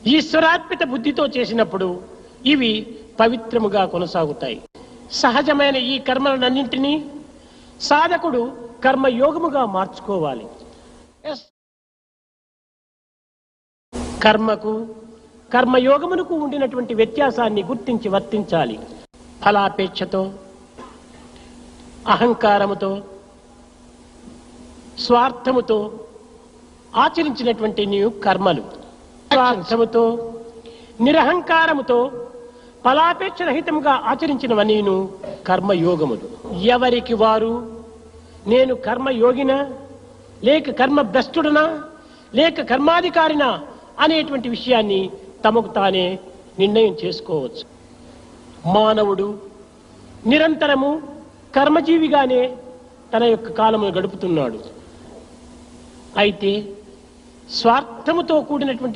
ఈశ్వరార్పిత బుద్ధితో చేసినప్పుడు ఇవి పవిత్రముగా కొనసాగుతాయి. సహజమైన ఈ కర్మలన్నింటినీ సాధకుడు కర్మయోగముగా మార్చుకోవాలి. కర్మకు కర్మయోగమునకు ఉండినటువంటి వ్యత్యాసాన్ని గుర్తించి వర్తించాలి. ఫలాపేక్షతో, అహంకారముతో, స్వార్థముతో ఆచరించినటువంటి నీవు కర్మలు, స్వార్థముతో నిరహంకారముతో ఫలాపేక్ష రహితంగా ఆచరించినవ నేను కర్మయోగములు. ఎవరికి వారు నేను కర్మయోగినా లేక కర్మభ్రష్టుడనా లేక కర్మాధికారినా అనేటువంటి విషయాన్ని తమకు తానే నిర్ణయం చేసుకోవచ్చు. మానవుడు నిరంతరము కర్మజీవిగానే తన యొక్క కాలమును గడుపుతున్నాడు. అయితే స్వార్థముతో కూడినటువంటి